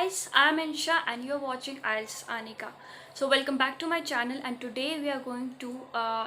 guys, I'm Insha and you're watching IELTS Anika. So welcome back to my channel, and today we are going to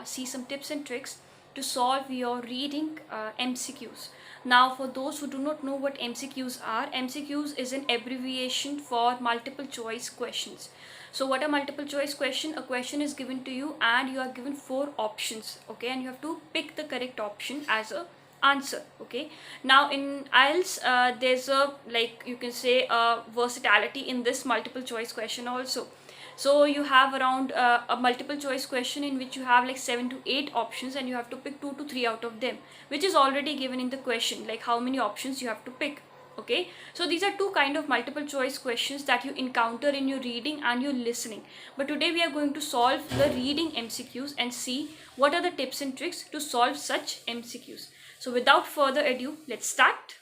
see some tips and tricks to solve your reading MCQs. Now for those who do not know what MCQs are, MCQs is an abbreviation for multiple choice questions. So what a multiple choice question? A question is given to you and you are given four options, okay, and you have to pick the correct option as a answer. Okay, now in IELTS there's a, like you can say, a versatility in this multiple choice question also. So you have around a multiple choice question in which you have like 7 to 8 options and you have to pick 2 to 3 out of them, which is already given in the question, like how many options you have to pick. Okay, so these are two kind of multiple choice questions that you encounter in your reading and your listening, but today we are going to solve the reading MCQs and see what are the tips and tricks to solve such MCQs. So without further ado, let's start.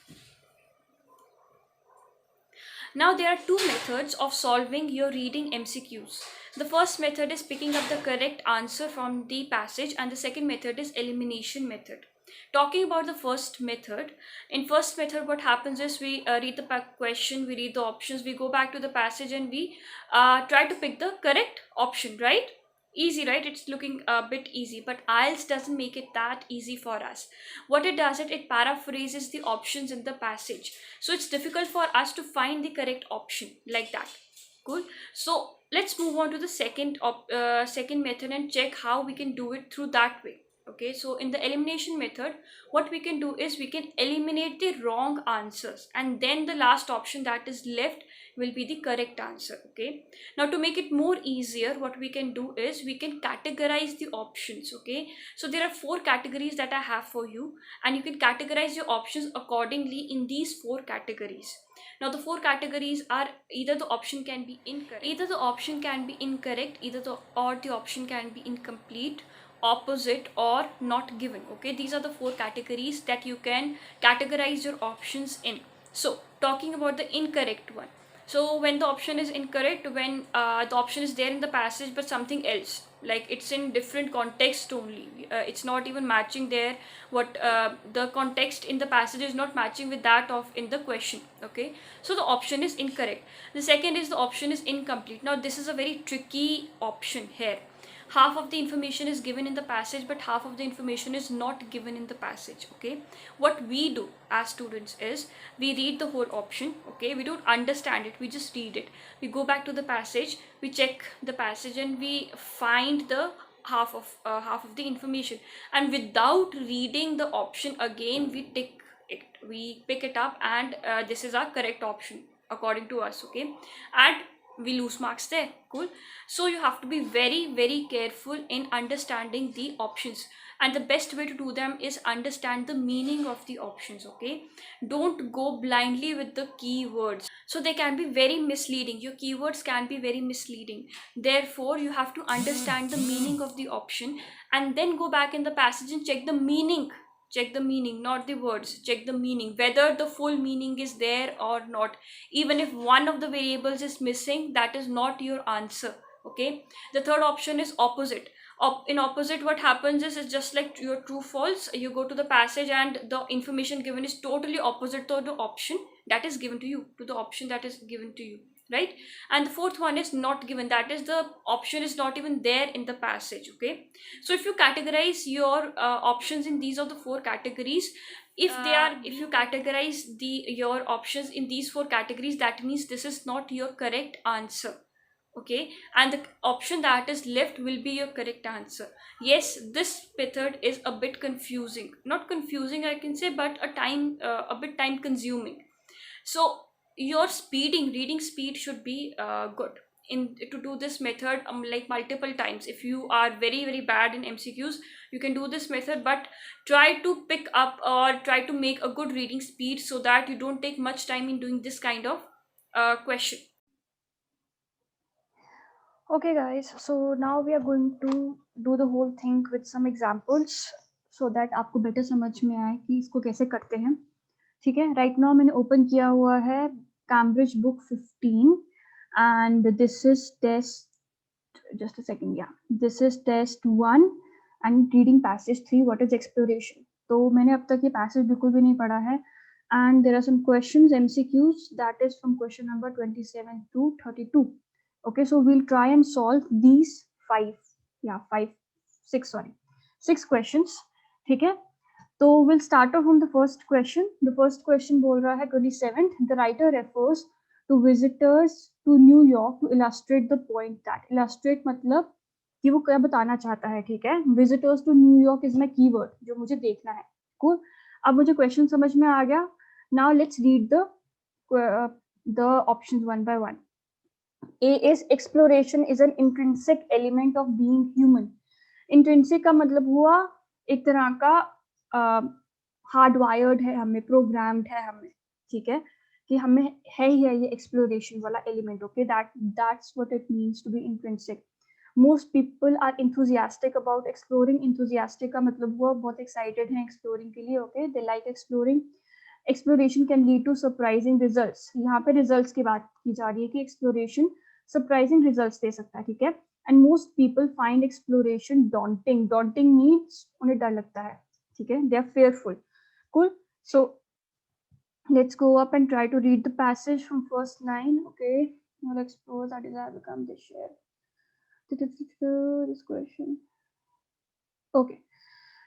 Now there are two methods of solving your reading MCQs. The first method is picking up the correct answer from the passage, and the second method is elimination method. Talking about the first method, in first method what happens is we read the question, we read the options, we go back to the passage and we try to pick the correct option, right? Easy, right? It's looking a bit easy, but IELTS doesn't make it that easy for us. What it does, it paraphrases the options in the passage, so it's difficult for us to find the correct option like that. Cool. So let's move on to the second method and check how we can do it through that way. Okay, so in the elimination method, what we can do is we can eliminate the wrong answers, and then the last option that is left will be the correct answer. Okay, now to make it more easier, what we can do is we can categorize the options. Okay, so there are four categories that I have for you, and you can categorize your options accordingly in these four categories. Now the four categories are either the option can be incorrect, either the option can be incomplete, opposite, or not given. Okay, these are the four categories that you can categorize your options in. So talking about the incorrect one, so when the option is incorrect, when the option is there in the passage but something else, like it's in different context only, it's not even matching there, what the context in the passage is not matching with that of in the question. Okay, so the option is incorrect. The second is the option is incomplete. Now this is a very tricky option here. Half of the information is given in the passage but half of the information is not given in the passage. Okay, what we do as students is we read the whole option. Okay, we don't understand it, we just read it. We go back to the passage, we check the passage, and we find the half of the information, and without reading the option again, we tick it, we pick it up, and this is our correct option according to us. Okay, and we lose marks there. Cool. So you have to be very careful in understanding the options, and the best way to do them is understand the meaning of the options. Okay, don't go blindly with the keywords, so they can be very misleading. Your keywords can be very misleading, therefore you have to understand the meaning of the option and then go back in the passage and check the meaning. Check the meaning, not the words. Check the meaning, whether the full meaning is there or not. Even if one of the variables is missing, that is not your answer. Okay, the third option is opposite. In opposite, what happens is it's just like your true false. You go to the passage and the information given is totally opposite to the option that is given to you, to the option that is given to you, right? And the fourth one is not given, that is the option is not even there in the passage. Okay, so if you categorize your options in these are the four categories, if you categorize your options in these four categories, that means this is not your correct answer. Okay, and the option that is left will be your correct answer. Yes, this method is a bit confusing, not confusing I can say, but a bit time consuming. So your reading speed should be good in to do this method, like multiple times. If you are very bad in MCQs, you can do this method, but try to pick up or try to make a good reading speed so that you don't take much time in doing this kind of question. Okay, guys, so now we are going to do the whole thing with some examples so that आपको better समझ में आए कि इसको कैसे करते हैं. ठीक है, right now मैंने open किया हुआ है Cambridge book 15 and this is test, just a second, yeah, this is test 1 and reading passage 3, what is exploration. तो मैंने अब तक ये passage बिल्कुल भी नहीं पढ़ा है, and there are some questions, MCQs, that is from question number 27 to 32. Okay, so we'll try and solve these six questions. ठीक है, तो we'll start off from the first question. The first question बोल रहा है 27th, the writer refers to visitors to New York to illustrate the point that, illustrate मतलब कि वो क्या बताना चाहता है. ठीक है, visitors to New York is my keyword जो मुझे देखना है. cool, अब मुझे क्वेश्चन समझ में आ गया. Now let's read the options one by one. A is exploration is an intrinsic element of being human. Intrinsic का मतलब हुआ एक तरह का हार्डवायर्ड है हमें, प्रोग्राम्ड है हमें. ठीक है, कि हमें है ही है ये एक्सप्लोरेशन वाला element. Okay, that's what it means to be intrinsic. Most people are enthusiastic about exploring. Enthusiastic का मतलब हुआ बहुत excited हैं exploring के लिए. Okay, they like exploring. Exploration can lead to surprising results. यहाँ पे results की बात की जा रही है कि exploration surprising results दे सकता है. ठीक है, and most people find exploration daunting. Daunting means उन्हें डर लगता है. ठीक है, they are fearful. Cool. So let's go up and try to read the passage from first line. Okay, now explore that desire become this share. This question. Okay,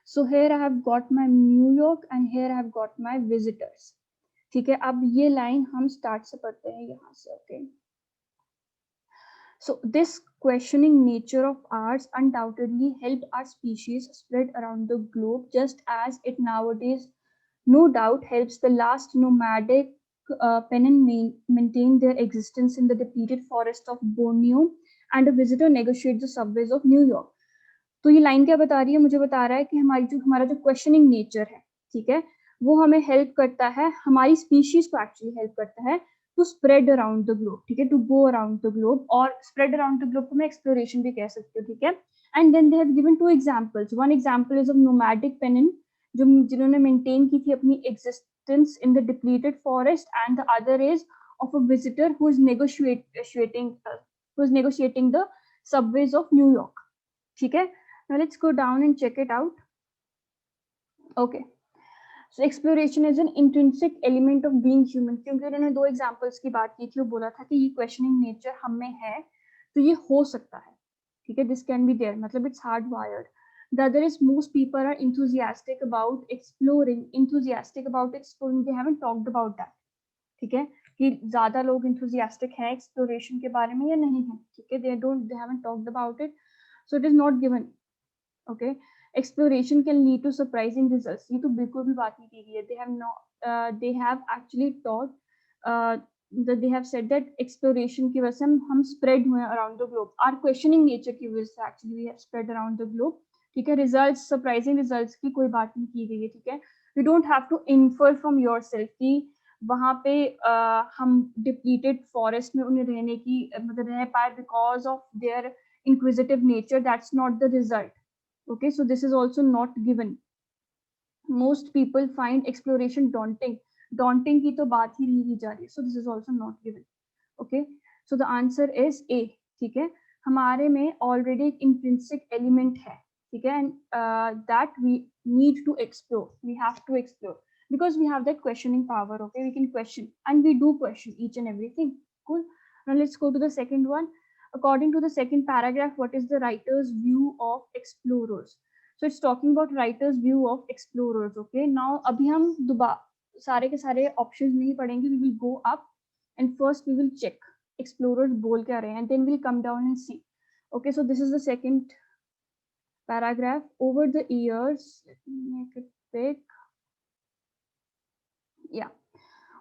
so here I have got my New York and here I have got my visitors. ठीक है, अब ये line हम start से पढ़ते हैं यहाँ से. Okay, so this questioning nature of ours undoubtedly helped our species spread around the globe, just as it nowadays no doubt helps the last nomadic Penin maintain their existence in the depleted forest of Borneo, and a visitor negotiate the subways of New York. तो ये line क्या बता रही है? मुझे बता रहा है कि हमारा जो क्वेश्चनिंग नेचर है, ठीक है, वो हमें हेल्प करता है, हमारी स्पीशीज को एक्चुअली हेल्प करता है to spread around the globe. ठीक है, to go around the globe, और स्प्रेड अराउंड द ग्लोब को मैं एक्सप्लोरेशन भी कह सकती हूँ. ठीक है, and then they have given two examples. One example is of nomadic Penan, जो जिन्होंने मेंटेन की थी अपनी existence in the depleted forest, and the other is of a visitor who is negotiating the subways of New York. ठीक है, now let's go down and check it out. Okay, so exploration is an intrinsic element of being human. क्योंकि उन्होंने दो examples की बात की थी, वो बोला था कि ये क्वेश्चनिंग नेचर हम में है, तो ये हो सकता है. ठीक है, दिस कैन बी देयर, मतलब it's hard wired. The other is most people are enthusiastic about exploring. They haven't talked about that. ठीक है, कि ज्यादा लोग enthusiastic हैं exploration के बारे में या नहीं है. ठीक है, they haven't talked about it, so it is not given. Okay, exploration can lead to surprising results. ये तो बिल्कुल भी बात नहीं की गई है. They have actually taught that they have said that exploration की वजह से हम spread हुए around the globe. Our questioning nature की वजह से actually we have spread around the globe. ठीक है, results, surprising results की कोई बात नहीं की गई है. ठीक है, you don't have to infer from yourself कि वहाँ पे हम depleted forest में उन्हें रहने की मतलब रह पाए because of their inquisitive nature. That's not the result. Okay, so this is also not given. Most people find exploration daunting. Daunting की तो बात ही नहीं की जा रही, so this is also not given. Okay, so the answer is A. ठीक है, हमारे में already एक intrinsic element है. ठीक है, and that we need to explore. We have to explore because we have that questioning power. Okay, we can question, and we do question each and everything. Cool. Now let's go to the second one. According to the second paragraph, what is the writer's view of explorers? So it's talking about writer's view of explorers. Okay, now अभी हम दोबारा सारे के सारे options नहीं पढ़ेंगे. We will go up and first we will check explorers बोल क्या रहे हैं, and then we'll come down and see. Okay, so this is the second paragraph. Over the years, let me make it big. Yeah.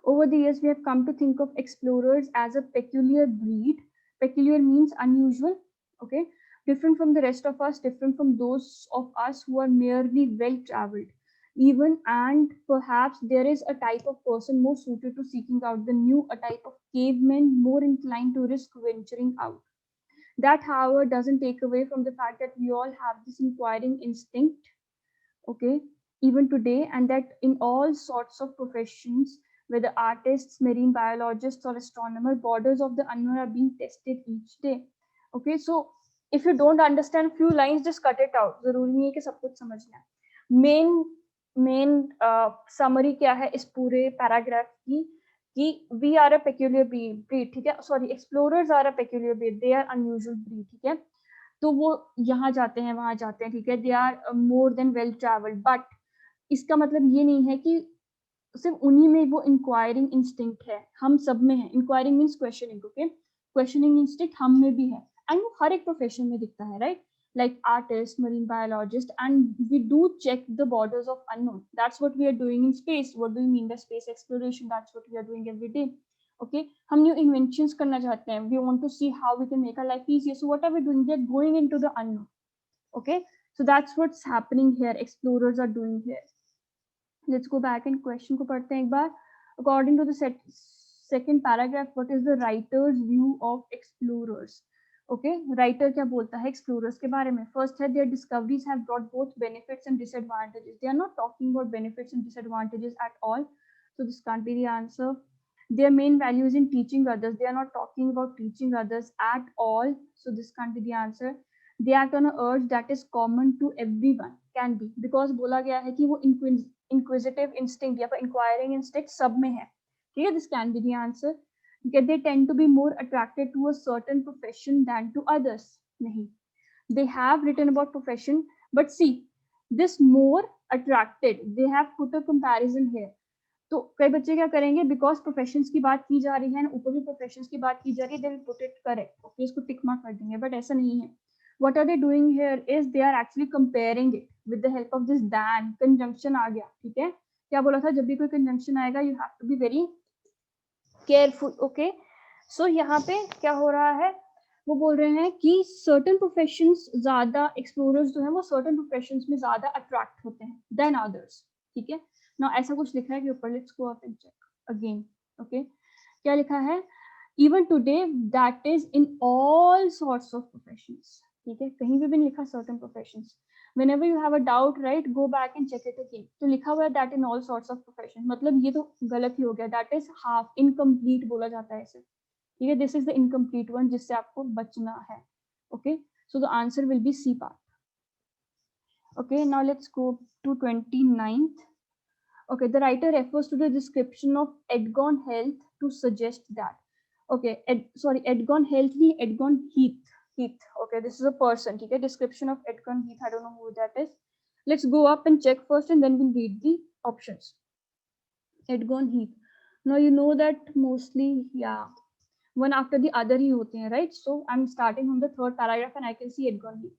Over the years, we have come to think of explorers as a peculiar breed. Peculiar means unusual, okay? Different from the rest of us, different from those of us who are merely well-traveled. Even and perhaps there is a type of person more suited to seeking out the new, a type of caveman more inclined to risk venturing out. That, however, doesn't take away from the fact that we all have this inquiring instinct, okay, even today, and that in all sorts of professions, whether artists, marine biologists, or astronomers, borders of the unknown are being tested each day. Okay, so if you don't understand few lines, just cut it out. जरूरी नहीं है कि सब कुछ समझना है. Main main summary क्या है इस पूरे पैराग्राफ की कि we are a peculiar breed, ठीक है, sorry, explorers are a peculiar breed, they are unusual breed, ठीक है। तो वो यहाँ जाते हैं, वहां जाते हैं, ठीक है, they are more than well travelled, but इसका मतलब ये नहीं है कि सिर्फ उन्हीं में वो इंक्वायरिंग इंस्टिंक्ट है, हम सब में है। Enquiring means questioning, okay, questioning instinct हम में भी है, एंड वो हर एक प्रोफेशन में दिखता है, right, like artist, marine biologist, and we do check the borders of unknown. That's what we are doing in space. What do you mean by space exploration? That's what we are doing every day. Okay, हम new inventions करना चाहते हैं, we want to see how we can make our life easier. So what are we doing? We are going into the unknown. Okay, so that's what's happening here. Explorers are doing here. Let's go back and question को पढ़ते हैं एक बार. According to the second paragraph, what is the writer's view of explorers? Okay, writer क्या बोलता है explorers के बारे में? First है, their discoveries have brought both benefits and disadvantages. They are not talking about benefits and disadvantages at all, so this can't be the answer. Their main value is in teaching others. They are not talking about teaching others at all, so this can't be the answer. They act on a urge that is common to everyone, can be, because बोला गया है कि वो inquisitive instinct या फिर inquiring instinct सब में है, ठीक है, this can be the answer. Okay, they tend to be more attracted to a certain profession than to others. नहीं, they have written about profession, but see, this more attracted, they have put a comparison here. तो कई बच्चे क्या करेंगे, because professions की बात की जा रही है, ऊपर भी प्रोफेशंस की बात की जा रही है, they will put it correct, okay, इसको टिक मार्क कर देंगे, बट ऐसा नहीं है. What are they doing here is they are actually comparing it with the help of this than. Conjunction आ गया, ठीक है, क्या बोला था, जब भी कोई कंजंक्शन आएगा you have to be very careful, okay. So यहाँ पे क्या हो रहा है, वो बोल रहे हैं कि सर्टेन प्रोफेशंस ज्यादा, एक्सप्लोरर्स जो है वो सर्टेन प्रोफेशंस में ज्यादा अट्रैक्ट होते हैं देन अदर्स, ठीक है ना, ऐसा कुछ लिखा है कि ऊपर. Let's go up and check again, okay, क्या लिखा है, even today that is in all sorts of professions, ठीक है, कहीं भी नहीं लिखा certain professions. whenever you have a doubt, right, go back and check it again. तो लिखा हुआ है that in all sorts of profession, मतलब ये तो गलत ही हो गया, that is half incomplete बोला जाता है इसे, ठीक है, this is the incomplete one जिससे आपको बचना है, okay. So the answer will be C part. Okay, now let's go to 29th. Okay, the writer refers to the description of Edgone Health to suggest that. Okay, Edgone Health नहीं, Edgone Heath. Heath. Okay, this is a person. ठीक है, description of Edgone Heath. I don't know who that is. Let's go up and check first, and then we'll read the options. Edgone Heath. Now you know that mostly, yeah, one after the other ही होते हैं, right? So I'm starting from the third paragraph, and I can see Edgone Heath.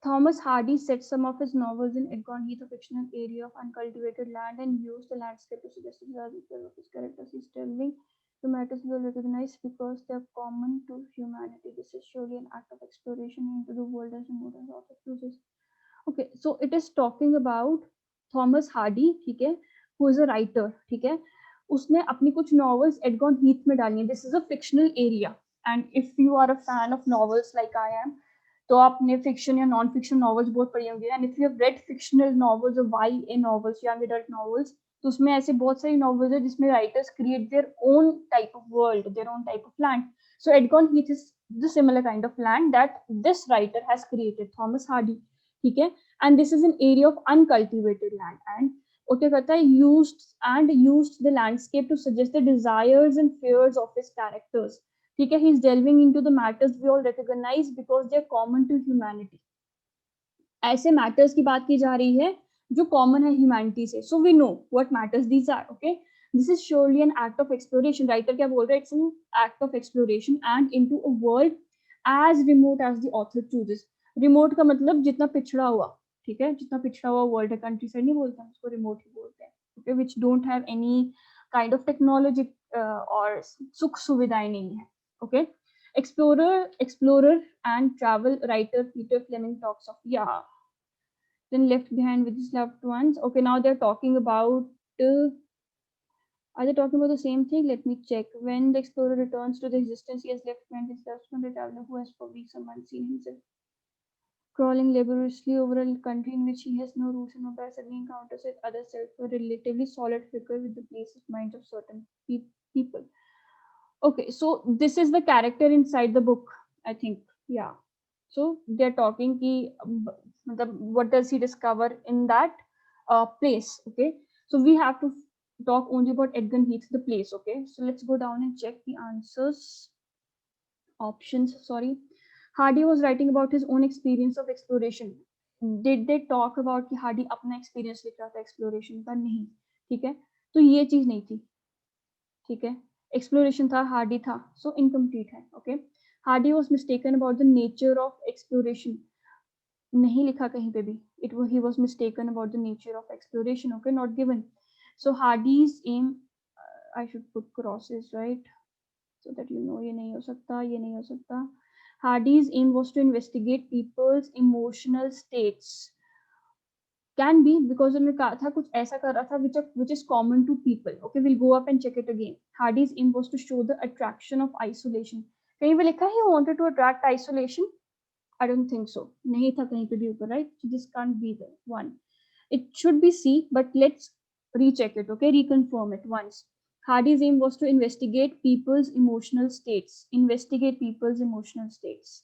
Thomas Hardy set some of his novels in Edgone Heath, a fictional area of uncultivated land, and used the landscape to suggest the desire of his characters. He's delving to matters we will recognize because they are common to humanity. This is surely an act of exploration into the world as remote as author chooses. Okay, so it is talking about Thomas Hardy, ठीक है, who is a writer, ठीक है, उसने अपनी कुछ novels Edgone Heath में डाली हैं. This is a fictional area, and if you are a fan of novels like I am, तो आपने फिक्शन या नॉन फिक्शन नॉवेल्स बहुत पढ़ी होंगी, and if you have read fictional novels और YA novels, young adult novels, तो उसमें ऐसे बहुत सारी नॉवेल्स है जिसमें writers create their own type of world, their own type of land. So एडगॉन Heath is the similar kind of land that this writer has created, Thomas Hardy, ठीक है, and this is an area of uncultivated land, एंड वो क्या करता है, used the landscape to suggest the desires and fears of his characters, ठीक है. he is delving into the matters we all recognize because they are common to humanity. ऐसे matters की बात की जा रही है जो common है humanity से, so we know what matters these are, okay. this is surely an act of exploration. writer क्या बोल रहा है, it's an act of exploration and into a world as remote as the author chooses. remote का मतलब जितना पिछड़ा हुआ, ठीक है, जितना पिछड़ा हुआ वर्ल्ड है, कंट्री साइड नहीं बोलते हैं उसको, रिमोट ही बोलते हैं, okay, which don't have any kind of technology और सुख सुविधाएं नहीं है, okay. Explorer and travel writer Peter Fleming talks of, yeah, then left behind with his loved ones. Okay, now they're talking about are they talking about the same thing? Let me check. When the explorer returns to the existence he has left behind, his loved one, the traveler who has for weeks or months seen himself crawling laboriously over a country in which he has no roots and no ties, suddenly encounters with other self, a relatively solid figure with the places minds of certain people. Okay, so this is the character inside the book, I think. Yeah. So they're talking ki, what does he discover in that? place. Okay, so we have to talk only about Edgar Heath, the place. Okay, so let's go down and check the answers. Options, sorry. Hardy was writing about his own experience of exploration. Did they talk about कि Hardy अपना experience लिख रहा था exploration का? नहीं. ठीक है, तो ये चीज नहीं थी. ठीक है, एक्सप्लोरेशन था, हार्डी था, सो इनकम्प्लीट है. Okay, Hardy was mistaken about the nature of exploration. नहीं लिखा कहीं पे भी. It he was mistaken about the nature of exploration. Okay, not given. So Hardy's um, I should put crosses right, so that you know ये नहीं हो सकता, ये नहीं हो सकता. Hardy's aim was to investigate people's emotional states. Can be because उन्होंने कहा था कुछ ऐसा कर रहा था which is common to people. Okay, we'll go up and check it again. Hardy's aim was to show the attraction of isolation. कहीं पे लिखा है he wanted to attract isolation? I don't think so. नहीं था कहीं पे भी ऊपर, right? So this can't be the one. It should be C, but let's recheck it. Okay, reconfirm it once. Hardy's aim was to investigate people's emotional states. Investigate people's emotional states.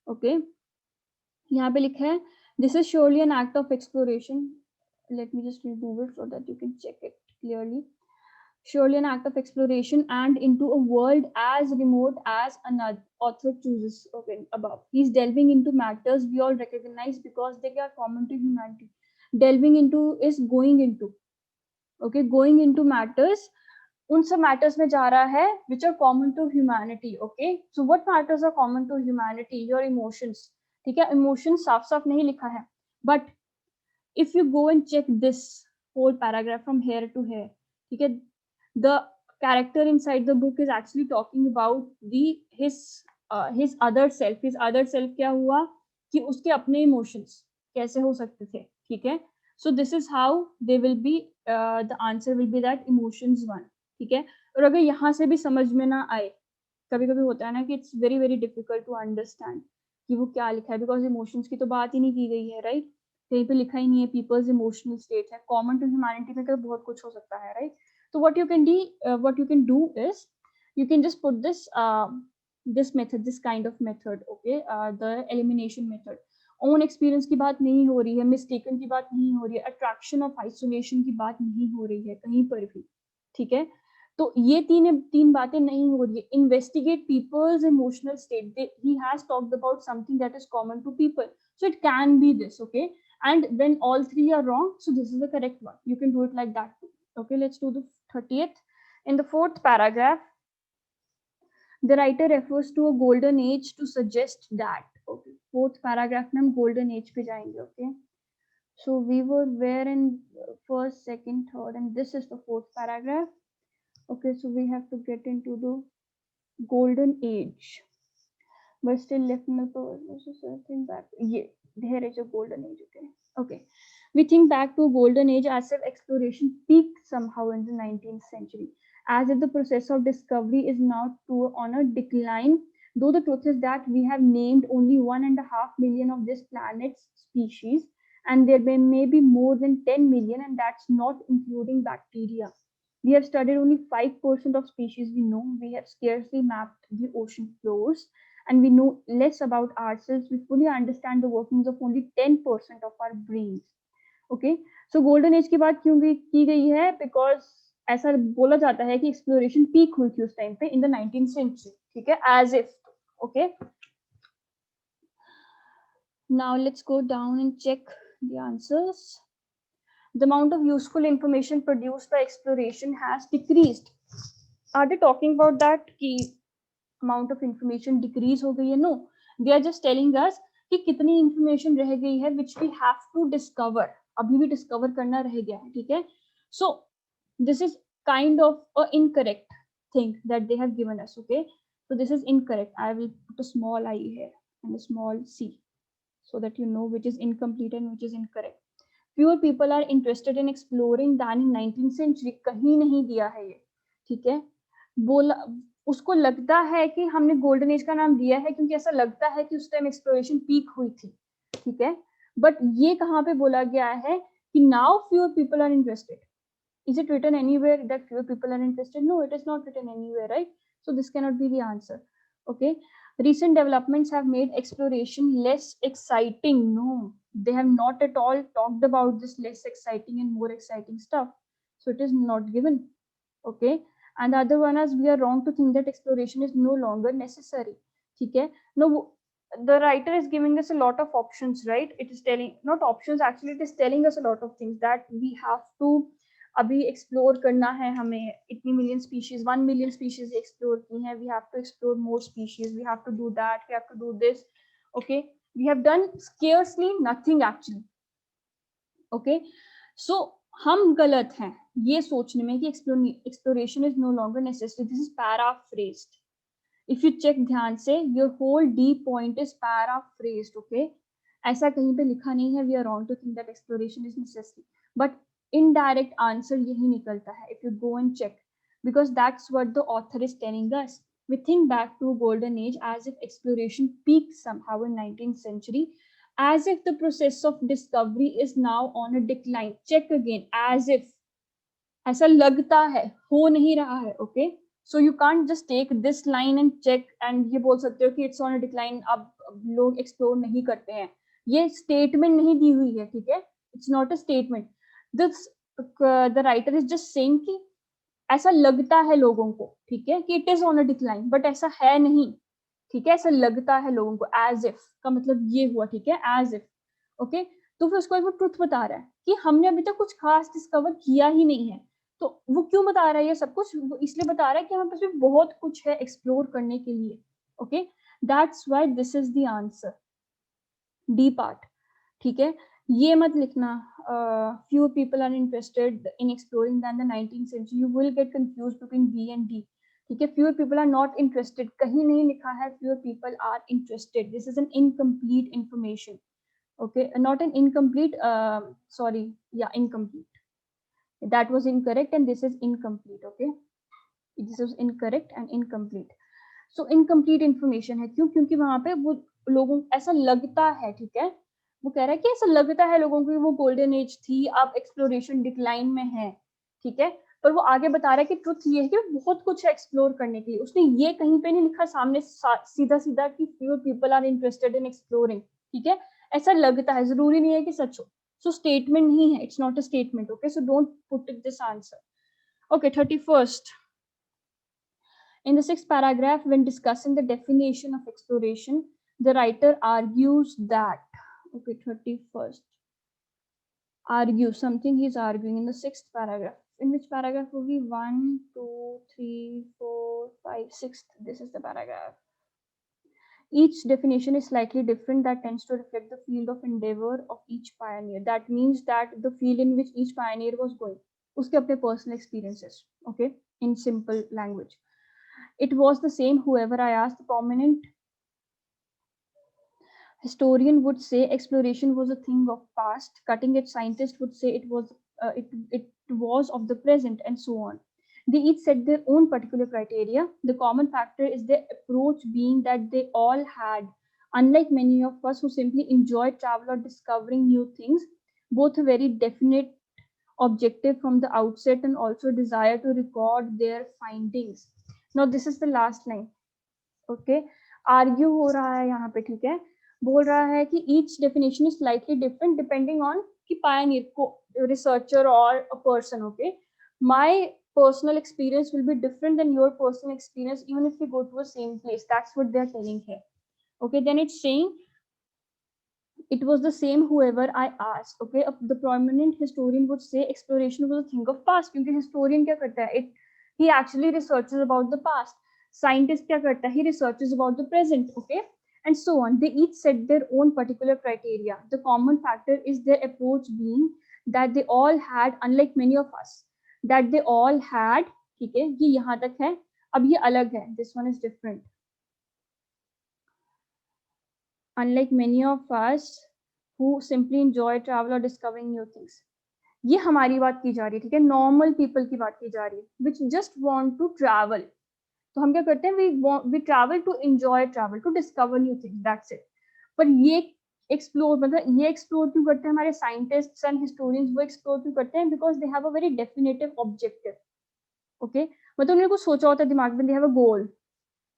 Okay. यहाँ पे लिखा है this is surely an act of exploration. Let me just remove it so that you can check it clearly. Surely an act of exploration and into a world as remote as another author chooses. Okay, above. He's delving into matters we all recognize because they are common to humanity. Delving into is going into. Okay, going into matters. उन सब matters में जा रहा है which are common to humanity. Okay, so what matters are common to humanity? Your emotions. ठीक है, emotion साफ साफ नहीं लिखा है, but if you go and check this whole paragraph from here to here, ठीक है, the character inside the book is actually talking about his other self. His other self क्या हुआ कि उसके अपने इमोशंस कैसे हो सकते थे. ठीक है, so this is how they will be, the answer will be that emotions one. ठीक है, और अगर यहाँ से भी समझ में ना आए, कभी कभी होता है ना कि it's very very difficult to understand कि वो क्या लिखा है, बिकॉज इमोशंस की तो बात ही नहीं की गई है, राइट? कहीं पे लिखा ही नहीं है पीपल्स इमोशनल स्टेट है. कॉमन टू ह्यूमैनिटी में तो बहुत कुछ हो सकता है, राइट? तो what you can do is you can just put this method, this kind of method. Okay, the elimination method. own experience की बात नहीं हो रही है, mistaken की बात नहीं हो रही है, attraction of isolation की बात नहीं हो रही है कहीं पर भी. ठीक है, तो ये तीन बातें नहीं हो रही है. Investigate people's emotional state, he has talked about something that is common to people, so it can be this. Okay, and when all three are wrong, so this is the correct one. You can do it like that too. Okay, let's do the 30th. In the fourth paragraph, the writer refers to a golden age to suggest that. Okay, fourth paragraph में हम golden age पे जाएंगे. Okay, so we were where in first, second, third, and this is the fourth paragraph. Okay, so we have to get into the golden age, but still left in the think back. Yeah, there is a golden age. Okay, we think back to a golden age as if exploration peaked somehow in the 19th century, as if the process of discovery is now on a decline. Though the truth is that we have named only 1.5 million of this planet's species, and there may be more than 10 million, and that's not including bacteria. We have studied only 5% of species we know. We have scarcely mapped the ocean floors, and we know less about ourselves. We fully understand the workings of only 10% of our brains. Okay, so golden age की बात क्यों की गई है? Because ऐसा बोला जाता है कि एक्सप्लोरेशन पीक हुई थी उस टाइम पे इन द 19th century. ठीक है, as if. Okay, now let's go down and check the answers. The amount of useful information produced by exploration has decreased. Are they talking about that कि amount of information decrease हो गई है? No, they are just telling us कि कितनी information रह गई है which we have to discover. अभी भी discover करना रह गया है. ठीक है, so this is kind of a incorrect thing that they have given us. Okay, so this is incorrect. I will put a small I here and a small c so that you know which is incomplete and which is incorrect. Fewer people are interested in exploring than in 19th century. कहीं नहीं दिया है ये. ठीक है, बोला उसको लगता है कि हमने गोल्डन एज का नाम दिया है क्योंकि ऐसा लगता है कि उस टाइम एक्सप्लोरेशन पीक हुई थी. ठीक है, बट ये कहाँ पे बोला गया है कि now fewer people are interested? Is it written anywhere that fewer people are interested? No, it is not written anywhere, right? So this cannot be the answer. Okay, Recent developments have made exploration less exciting. No, they have not at all talked about this less exciting and more exciting stuff. So it is not given. Okay. And the other one is, we are wrong to think that exploration is no longer necessary. Okay. No, the writer is giving us a lot of options, right? It is telling, not options, actually it is telling us a lot of things that we have to अभी explore करना है हमें. इतनी million species, 1 million species explore की हैं. We have to explore more species, we have to do that, we have to do this. Okay, we have done scarcely nothing actually. Okay, so हम गलत हैं ये सोचने में कि exploration is no longer necessary. This is paraphrased. If you check ध्यान से, your whole the point is paraphrased. Okay, ऐसा कहीं पे लिखा नहीं है we are wrong to think that exploration is necessary, but indirect answer यही निकलता है if you go and check, because that's what the author is telling us. We think back to golden age as if exploration peaked somehow in 19th century, as if the process of discovery is now on a decline. Check again, as if, ऐसा लगता है, हो नहीं रहा है. okay, so you can't just take this line and check and ये बोल सकते हो कि it's on a decline, अब लोग explore नहीं करते हैं. ये statement नहीं दी हुई है, ठीक है? It's not a statement. This the writer is just saying कि ऐसा लगता है लोगों को, ठीक है, कि it is on a decline, but ऐसा है नहीं, ठीक है? ऐसा लगता है लोगों को, as if का मतलब ये हुआ, ठीक है? as if. ओके, तो फिर उसको वो ट्रुथ बता रहा है कि हमने अभी तक कुछ खास डिस्कवर किया ही नहीं है. तो वो क्यों बता रहा है ये सब कुछ? वो इसलिए बता रहा है कि हमारे पास भी बहुत कुछ है एक्सप्लोर करने के लिए. Okay, that's why this is the answer, D part. ठीक है, ये मत लिखना fewer people are interested in exploring than the 19th century. You will get confused between B and D. ठीक है, fewer people are not interested, कहीं नहीं लिखा है fewer people are interested. This is an incomplete information. Okay, not an incomplete, sorry, yeah, incomplete. That was incorrect and this is incomplete. Okay, this is incorrect and incomplete. So incomplete information है. क्यों? क्योंकि वहां पे वो लोगों ऐसा लगता है, ठीक है, वो कह रहा है कि ऐसा लगता है लोगों को कि वो गोल्डन एज थी, अब एक्सप्लोरेशन डिक्लाइन में है, ठीक है, पर वो आगे बता रहा है कि ट्रुथ ये है कि बहुत कुछ है एक्सप्लोर करने के लिए. उसने ये कहीं पे नहीं लिखा सामने सीधा सीधा कि few people are interested in exploring. ठीक है, ऐसा लगता है, जरूरी नहीं है कि सच हो. सो स्टेटमेंट नहीं है, it's not a statement. Okay, so don't put this answer. Okay, 31st. In the 6th paragraph, when discussing the definition of exploration, the writer argues that, okay, 31st, argue something. He's arguing in the 6th paragraph. In which paragraph will be 1, 2, 3, 4, 5, 6th? This is the paragraph. Each definition is slightly different, that tends to reflect the field of endeavor of each pioneer. That means that the field in which each pioneer was going, uske apne personal experiences. Okay, in simple language, it was the same. Whoever I asked, the prominent historian would say exploration was a thing of past. Cutting edge scientist would say it was of the present, and so on. They each set their own particular criteria. The common factor is their approach, being that they all had, unlike many of us who simply enjoy travel or discovering new things, both a very definite objective from the outset and also desire to record their findings. Now this is the last line. Okay, argue हो रहा है यहाँ पे, ठीक है, बोल रहा है कि each definition is slightly different depending on कि pioneer को, researcher or a person. Okay, my personal experience will be different than your personal experience even if we go to the same place. That's what they're telling here. Okay, then it's saying it was the same whoever I asked. Okay, the prominent historian would say exploration was a thing of past, क्योंकि historian क्या करता है, he actually researches about the past. Scientist क्या करता है, he researches about the present. Okay, and so on. They each set their own particular criteria. The common factor is their approach, being that they all had, unlike many of us, that they all had. ठीक है, ये यहाँ तक है. अब ये अलग है, this one is different. Unlike many of us who simply enjoy travel or discovering new things. ये हमारी बात की जा रही है, ठीक है, नॉर्मल पीपल की बात की जा रही है, which just want to travel. तो हम क्या करते हैं, we travel to enjoy travel, to discover new things, that's it. पर ये एक्सप्लोर, मतलब ये एक्सप्लोर क्यों करते हैं हमारे साइंटिस्ट्स एंड हिस्टोरियंस? वो एक्सप्लोर क्यों करते हैं? Because they have a very definitive objective. Okay, मतलब उन्होंने कुछ सोचा होता है दिमाग में, दे हैव अ गोल.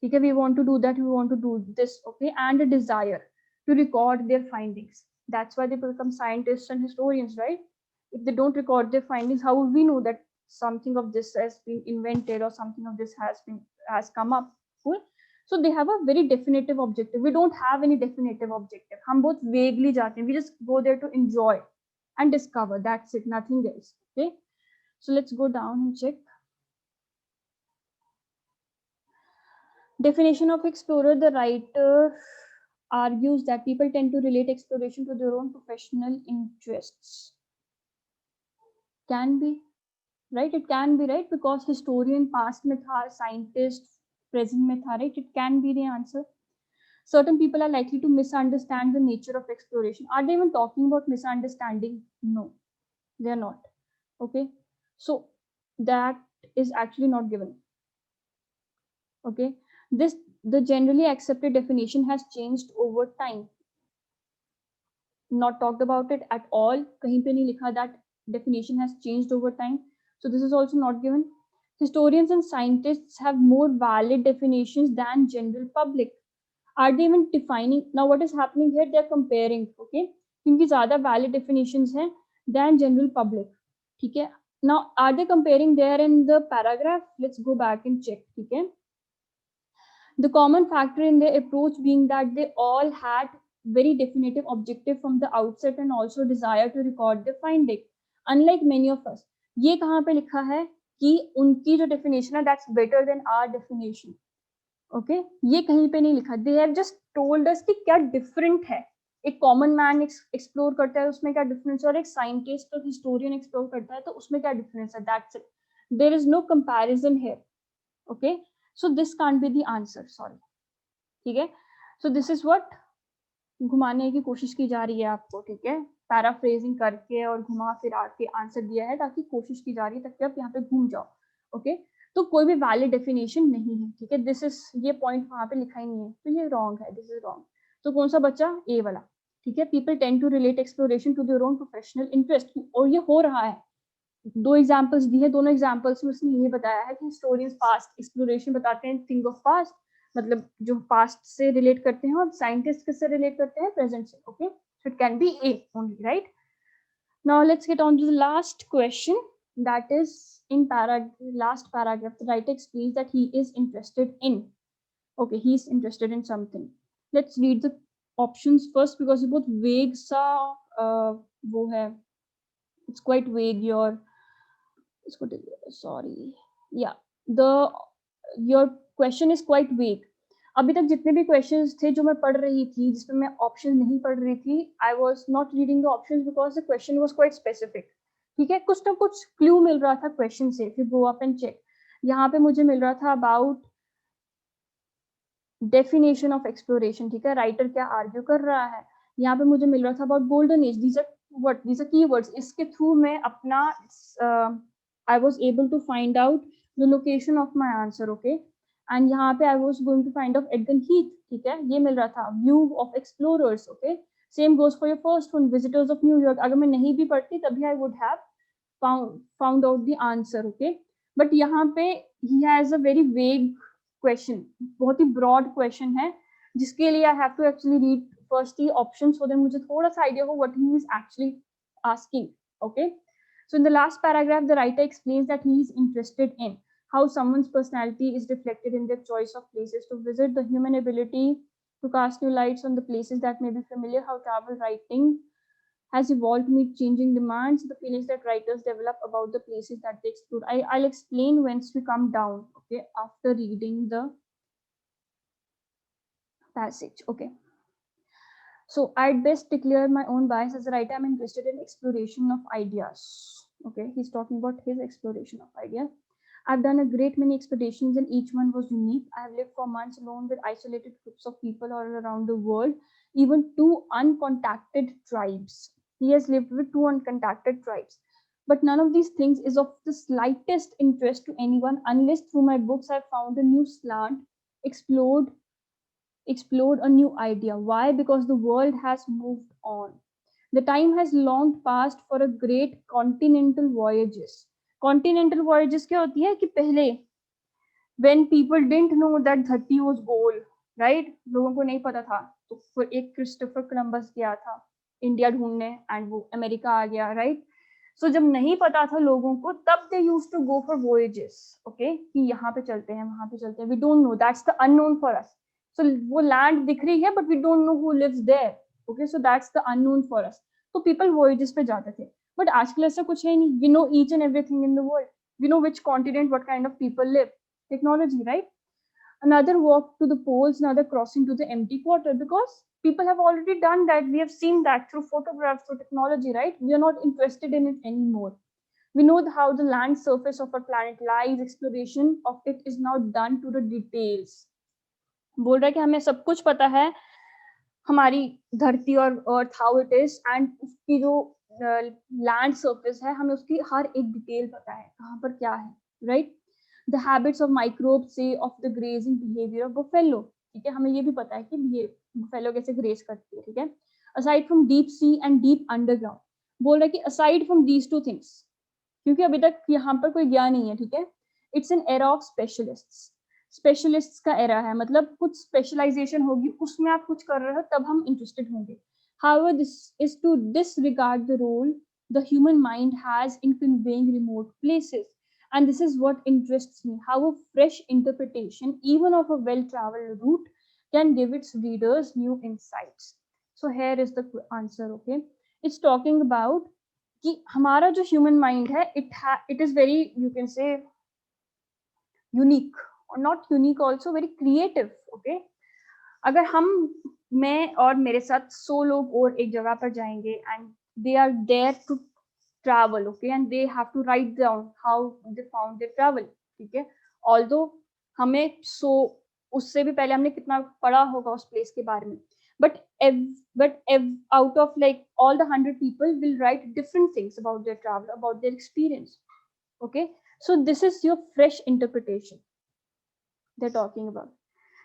ठीक है, we want to do that, we want to do this, okay, and a desire to record their findings. That's why they become scientists and historians, right? If they don't record their findings, how would we know that something of this has been invented or something of this has come up? Cool. So they have a very definitive objective. We don't have any definitive objective. हम बहुत vaguely जाते हैं. We just go there to enjoy and discover. That's it. Nothing else. Okay. So let's go down and check. Definition of explorer. The writer argues that people tend to relate exploration to their own professional interests. Can be, right? It can be, right? Because historian, past myth are, scientist, present myth are, right? It can be the answer. Certain people are likely to misunderstand the nature of exploration. Are they even talking about misunderstanding? No, they are not. Okay, so that is actually not given. Okay, the generally accepted definition has changed over time. Not talked about it at all. Kahin pe nahi likha that definition has changed over time. So this is also not given. Historians and scientists have more valid definitions than general public. Are they even defining? Now what is happening here? They are comparing. Okay, क्योंकि ज़्यादा valid definitions हैं than general public. ठीक है. Now are they comparing there in the paragraph? Let's go back and check. ठीक है. The common factor in their approach being that they all had very definitive objective from the outset and also desire to record their finding. Unlike many of us, ये कहाँ पे लिखा है कि उनकी जो definition है that's better than our definition. Okay, ये कहीं पे नहीं लिखा. They have just told us कि क्या different है. एक common man explore करता है उसमें क्या difference है और एक scientist और historian explore करता है तो उसमें क्या difference है. That's it. There is no comparison here. Okay, so this can't be the answer. Sorry. ठीक है. So this is what घुमाने की कोशिश की जा रही है आपको. ठीक है, पैराफ्रेजिंग करके और घुमा फिरा के आंसर दिया है ताकि कोशिश की जा रही है ताकि आप यहाँ पे घूम जाओ. ओके, तो कोई भी वैलिड डेफिनेशन नहीं है. ठीक है, दिस इज ये पॉइंट वहां पे लिखा ही नहीं है तो ये रॉन्ग है. This is wrong. तो कौन सा बच्चा? ए वाला. ठीक है, people tend to relate exploration to their own professional interest. और ये हो रहा है. दो एग्जांपल्स दी है. दोनों एग्जांपल्स में उसने ये बताया है कि हिस्टोरियंस पास्ट एक्सप्लोरेशन बताते हैं, थिंग ऑफ पास्ट, मतलब जो पास्ट से रिलेट करते हैं, और साइंटिस्ट किससे रिलेट करते हैं? प्रेजेंट से. Okay, so it can be A only, right? Now let's get on to the last question. That is in last paragraph, the writer explains that he is interested in. Okay, he is interested in something. Let's read the options first because ये बहुत vague सा वो है. It's quite vague. Sorry. Yeah, your question is quite vague. अभी तक जितने भी questions थे जो मैं पढ़ रही थी जिसमें मैं ऑप्शन नहीं पढ़ रही थी, I was not reading the options because the question was quite specific. ठीक है, कुछ ना कुछ क्लू मिल रहा था क्वेश्चन से. फिर गो अप एंड चेक. यहाँ पे मुझे मिल रहा था अबाउट डेफिनेशन ऑफ एक्सप्लोरेशन. ठीक है, राइटर क्या आर्ग्यू कर रहा है. यहाँ पे मुझे मिल रहा था about golden age. these are keywords. इसके थ्रू मैं अपना I was able to find out the location of my answer. Okay, and यहाँ पे I was going to find out Edgar Heath. ठीक है, ये मिल रहा था. View of explorers. Okay, same goes for your first one, visitors of New York. अगर मैं नहीं भी पढ़ती तभी I would have found out the answer. Okay, but यहाँ पे he has a very vague question. बहुत ही broad question है जिसके लिए I have to actually read first the options so that मुझे थोड़ा सा idea हो what he is actually asking. Okay, so in the last paragraph, the writer explains that he is interested in how someone's personality is reflected in their choice of places to visit, the human ability to cast new lights on the places that may be familiar, how travel writing has evolved to meet changing demands, the feelings that writers develop about the places that they explore. I'll explain once we come down, okay, after reading the passage. Okay. So I'd best declare my own bias as a writer. I'm interested in exploration of ideas. Okay, he's talking about his exploration of ideas. I've done a great many expeditions and each one was unique. I've lived for months alone with isolated groups of people all around the world, even two uncontacted tribes. He has lived with two uncontacted tribes. But none of these things is of the slightest interest to anyone unless through my books I've found a new slant, explored a new idea. Why? Because the world has moved on. The time has long passed for a great continental voyages. Continental voyages क्या होती है कि पहले when people didn't know that धरती was goal, right? लोगों को नहीं पता था, तो फिर एक क्रिस्टोफर कोलंबस गया था इंडिया ढूंढने एंड वो अमेरिका आ गया, राइट? सो जब नहीं पता था लोगों को, तब they used to go for voyages, okay, कि यहाँ पे चलते हैं, वहां पे चलते हैं, we don't know, that's the unknown for us. So वो लैंड दिख रही है but we don't know who lives there, okay, so that's the unknown for us. तो पीपल वॉयेजेस पे जाते थे, बट आजकल ऐसा कुछ है नहीं. We know each and everything in the world, we know which continent, what kind of people live. Technology, right? Another walk to the poles, another crossing to the empty quarter, because people have already done that. We have seen that through photographs, through technology, right? We are not interested in it anymore. We know how the land surface of our planet lies. Exploration of it is now done to the details. बोल रहा है कि हमें सब कुछ पता है हमारी धरती और अर्थ, हाउ इट इज, एंड उसकी जो लैंड सरफेस है, हमें उसकी हर एक डिटेल पता है, कहाँ पर क्या है, right? The habits of microbes से of the grazing behaviour of buffalo, ठीक है, हमें ये भी पता है कि बुफेलो कैसे ग्रेज करती है, ठीक है. Aside from deep sea and deep underground, बोल रहा है कि aside from these two things, क्योंकि अभी तक यहाँ पर कोई ज्ञान नहीं है, ठीक है. It's an era of specialists का एरा है, मतलब कुछ स्पेशलाइजेशन होगी, उसमें आप कुछ कर रहे हो तब हम इंटरेस्टेड होंगे. However, this is to disregard the role the human mind has in conveying remote places. And this is what interests me, how a fresh interpretation, even of a well-traveled route, can give its readers new insights. So here is the answer, okay? It's talking about कि हमारा जो human mind है, it is very, you can say, unique, और not unique, also very creative, okay. अगर मैं और मेरे साथ 100 लोग और एक जगह पर जाएंगे and they are there to travel, okay, and they have to write down how they found their travel, ठीक है. ऑल्दो हमें उससे भी पहले हमने कितना पढ़ा होगा उस प्लेस के बारे में, but out of like all the 100 people will write different things about their travel, about their experience, okay. So this is your fresh interpretation they're talking about,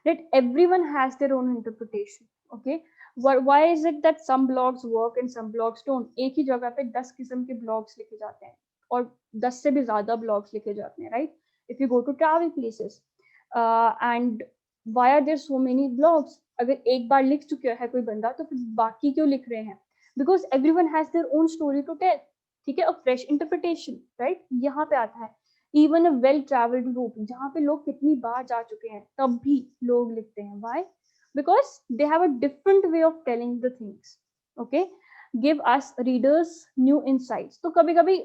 right? Everyone has their own interpretation, okay. Why is it that some blogs work and some blogs don't? एक ही जगह पे 10 किस्म के blogs लिखे जाते हैं और 10 से भी ज्यादा blogs लिखे जाते हैं, right? If you go to travel places, and why are there so many blogs? अगर एक बार लिख चुका है कोई बंदा, तो फिर बाकी क्यों लिख रहे हैं? Because everyone has their own story to tell, ठीक है. A fresh interpretation, right? यहाँ पे आता है. Even a well-traveled route, जहाँ पे लोग कितनी बार जा चुके हैं, तब भी लोग लिखते हैं. Why? Because they have a different way of telling the things, okay? Give us readers new insights. तो कभी-कभी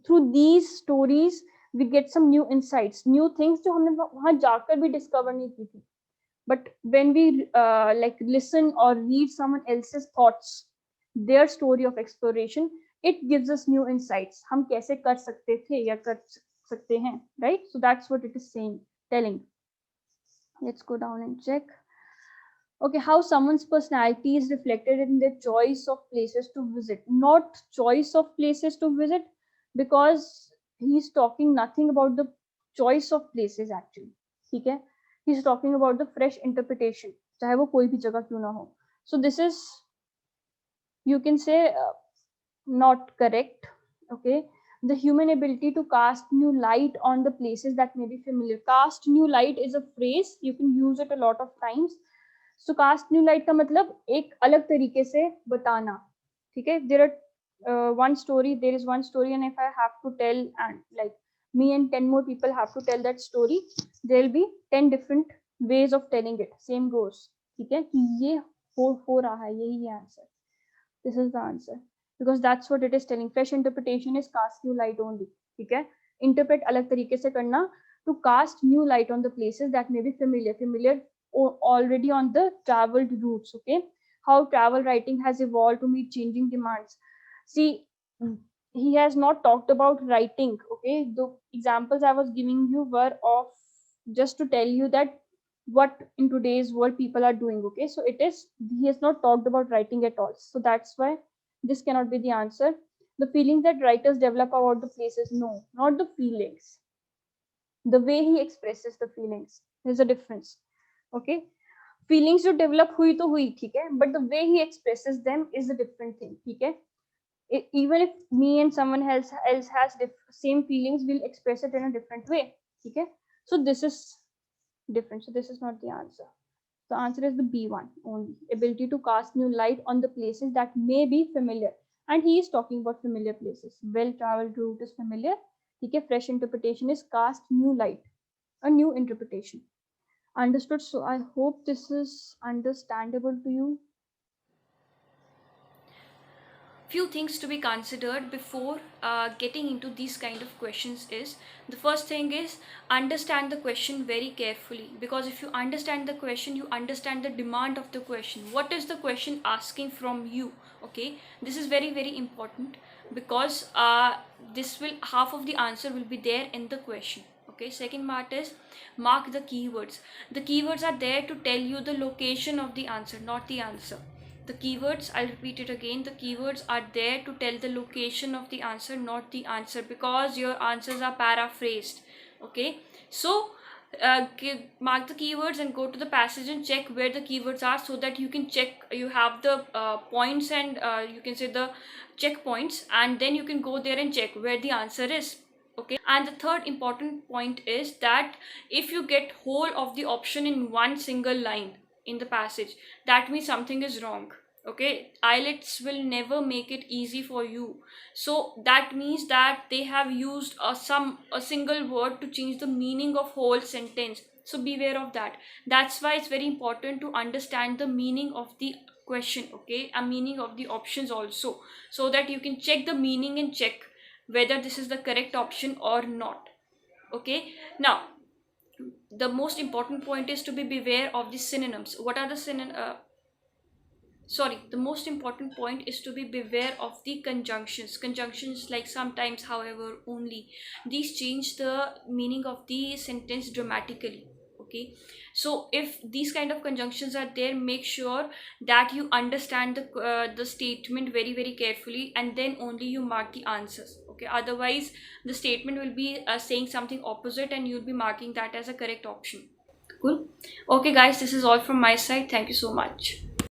through these stories we get some new insights, new things जो हमने वहाँ जाकर भी discover नहीं की थी. But when we like listen or read someone else's thoughts, their story of exploration, it gives us new insights. हम कैसे कर सकते थे या कर सकते हैं, right? So that's what it is saying, telling. Let's go down and check. Okay, how someone's personality is reflected in their choice of places to visit. Not choice of places to visit, because he's talking nothing about the choice of places actually, ठीक है. He's talking about the fresh interpretation, चाहे वो कोई भी जगह क्यों ना हो. So this is, you can say, not correct, okay. The human ability to cast new light on the places that may be familiar. Cast new light is a phrase, you can use it a lot of times. So cast new light का मतलब एक अलग तरीके से बताना, ठीक है. There is one story, and if I have to tell, and like me and 10 more people have to tell that story, there will be 10 different ways of telling it. Same goes, ठीक है, कि ये हो रहा है, यही है answer. This is the answer, because that's what it is telling. Fresh interpretation is cast new light only, ठीक है. Interpret अलग तरीके से करना, to cast new light on the places that may be familiar already on the traveled routes, okay. How travel writing has evolved to meet changing demands. See, he has not talked about writing, okay. The examples I was giving you were of just to tell you that what in today's world people are doing, okay. So it is, he has not talked about writing at all, so that's why this cannot be the answer. The feelings that writers develop about the places, no, not the feelings, the way he expresses the feelings, there's a difference, okay. Feelings जो develop हुई तो हुई, ठीक है, but the way he expresses them is a different thing, ठीक है. Even if me and someone else has same feelings, we'll express it in a different way, ठीक है. So this is different. So this is not the answer. The answer is the B1 only. Ability to cast new light on the places that may be familiar. And he is talking about familiar places. Well-traveled route is familiar. Okay, fresh interpretation is cast new light, a new interpretation. Understood? So I hope this is understandable to you. Few things to be considered before getting into these kind of questions is, the first thing is understand the question very carefully, because if you understand the question, you understand the demand of the question. What is the question asking from you? Okay, this is very very important, because this will, half of the answer will be there in the question. Okay, second part is mark the keywords. The keywords are there to tell you the location of the answer, not the answer. The keywords, I'll repeat it again, the keywords are there to tell the location of the answer, not the answer, because your answers are paraphrased. Okay, so mark the keywords and go to the passage and check where the keywords are, so that you can check, you have the points, and you can say the checkpoints, and then you can go there and check where the answer is. Okay, and the third important point is that if you get whole of the option in one single line in the passage, that means something is wrong. Okay, IELTS will never make it easy for you. So that means that they have used a single word to change the meaning of whole sentence. So beware of that. That's why it's very important to understand the meaning of the question, okay, and meaning of the options also, so that you can check the meaning and check whether this is the correct option or not. Okay, now the most important point is to be beware of the synonyms. What are the the most important point is to be beware of the conjunctions like sometimes, however, only. These change the meaning of the sentence dramatically. Okay, so if these kind of conjunctions are there, make sure that you understand the statement very very carefully, and then only you mark the answers. Okay, otherwise the statement will be saying something opposite, and you'll be marking that as a correct option. Cool. Okay guys, this is all from my side. Thank you so much.